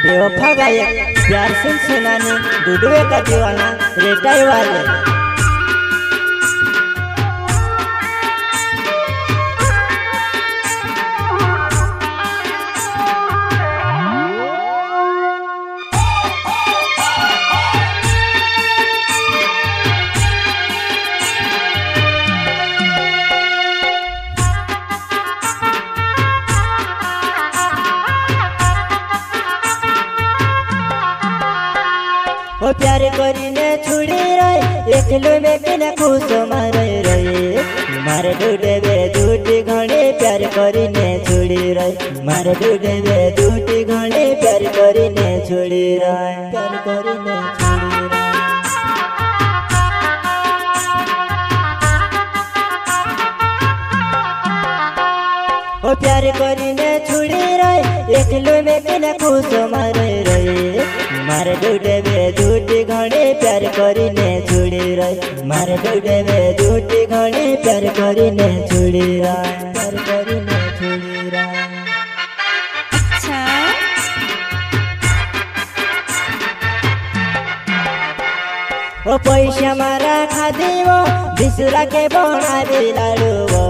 बेवफा गायक प्यार सिंह सेनानी डुडुए का दीवाना रेटाई वाले। ओ प्यार करीने छुड़ी रहे एकलो में बिना खुश मारे रहे मारे डूडे बे झूठी घड़ी प्यार करीने छुड़ी रहे मारे डूडे बे झूठी घड़ी प्यार करीने छुड़ी रहे प्यार करीने छुड़ी रहे। ओ प्यार करीने छुड़ी रहे एकलो में बिना खुश मारे रहे मारे डूडे बे झूठी घड़ी प्यार करीने छुड़ी रहे मारे डूडे बे झूठी घड़ी प्यार करीने छुड़ी रहे प्यार करीने छुड़ी रहे। अच्छा ओ पैसा मारा खादी वो बिसुरा के बना दिलाड़ू वो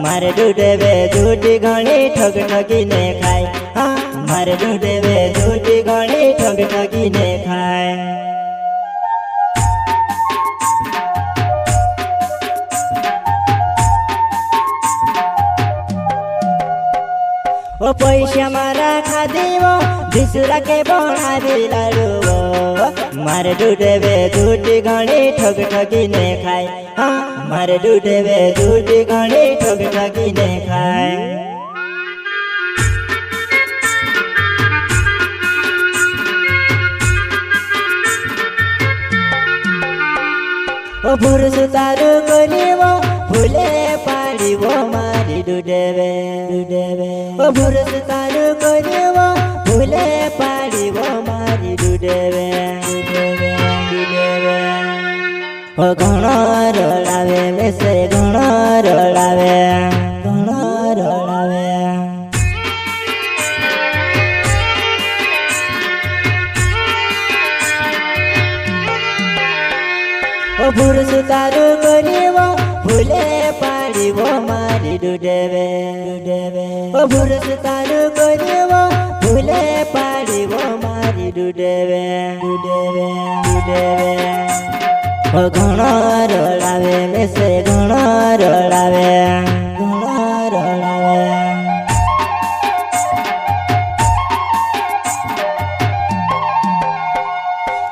मारे डूडे बे झूठी घड़ी ठग ठगी ने खाए हाँ मारे डूडे बे झूठी घड़ी ठग ठगी ने खाए। ओ पैसा मारा खादी वो बिसुरा के बना दिलाड़ू वो मारे डूडे बे झूठी घड़ी ठग ठगी ने खाए हाँ मारे डूडे बे झूठी घड़ी ठग ठगी ने खाए। ओ पुरुष तारू करीवो फूले पाड़ीवो मारी डूडे बे ओ पुरुष तारू करीवो फूले पाड़ीवो मारी डूडे बे ओ घणो रड़ावे में से घणो रड़ावे घणो रड़ावे। ओ पुरुष तारू करीवो फूले पाड़ीवो मारी डूडे बे ओ पुरुष तारू करीवो फूले पाड़ीवो मारी डूडे बे ओ घणो रड़ावे में से घणो रड़ावे घणो रड़ावे।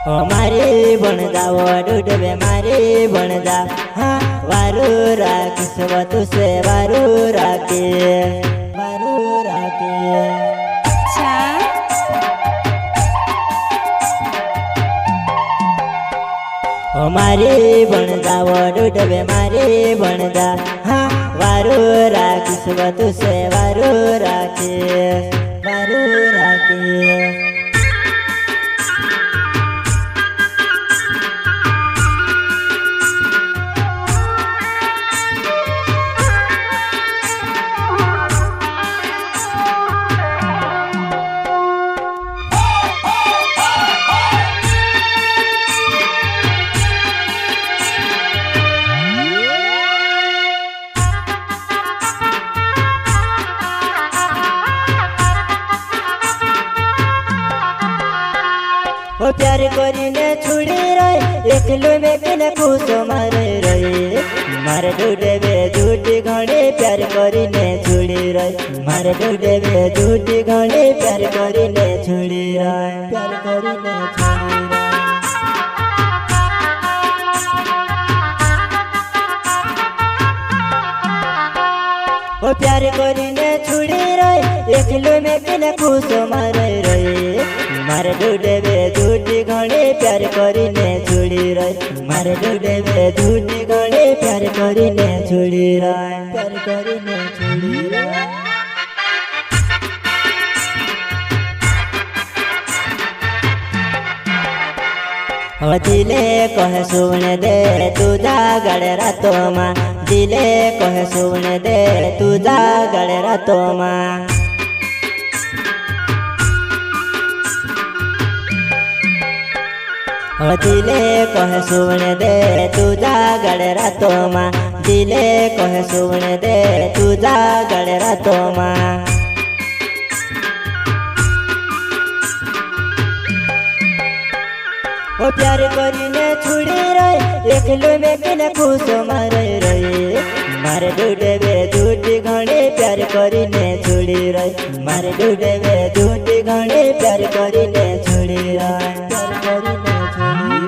ओ मारी बन जाओ डूडे मारी बन जा हाँ वारू राखीस वो तुसे वारू राखी वारू राखी। अच्छा ओ मारी बन जाओ डूडे मारी बन जा हाँ वारू राखीस वो तुसे वारू राखी वारू राखी। ओ प्यार करीने छुड़ी रहे एकलो में बिना खुश मारे रहे मारे डूडे बे झूठी घड़ी प्यार करीने छुड़ी रहे मारे डूडे बे झूठी घड़ी प्यार करीने छुड़ी रहे प्यार करीने छुड़ी रहे। ओ प्यार करीने छुड़ी रहे एकलो में बिना खुश मारे रहे मारे डूडे बे झूठी घड़ी प्यार करीने छुड़ी रहे मारे डूडे बे झूठी घड़ी प्यार करीने छुड़ी रहे प्यार करीने छुड़ी रहे। ओ दिले कहे सुन दे तुझा गड़ रातों माँ दिले कहे सुन दे तुझा गड़ रातों माँ। दिले कहे सुन दे तुझा गड़ रातो माँ दिले कहे सुन दे तुझा गड़ रातो माँ ओ प्यार करीने छुड़ी रही एकलो में किने खुश मारे रही मारे डूडे बे झूठी घड़ी प्यार करीने छुड़ी रही मारे डूडे बे झूठी घड़ी प्यार करीने छुड़ी रही प्यार करीने छुड़ी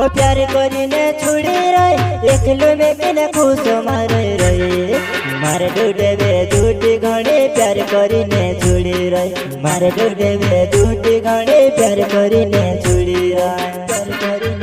ओ प्यार करीने छुड़ी रही एकलो में किने खुश मारे रही मारे डूडे बे झूठी घड़ी प्यार करीने छुड़ी रही मारे डूडे बे झूठी घड़ी प्यार करीने छुड़ी रही प्यार करीने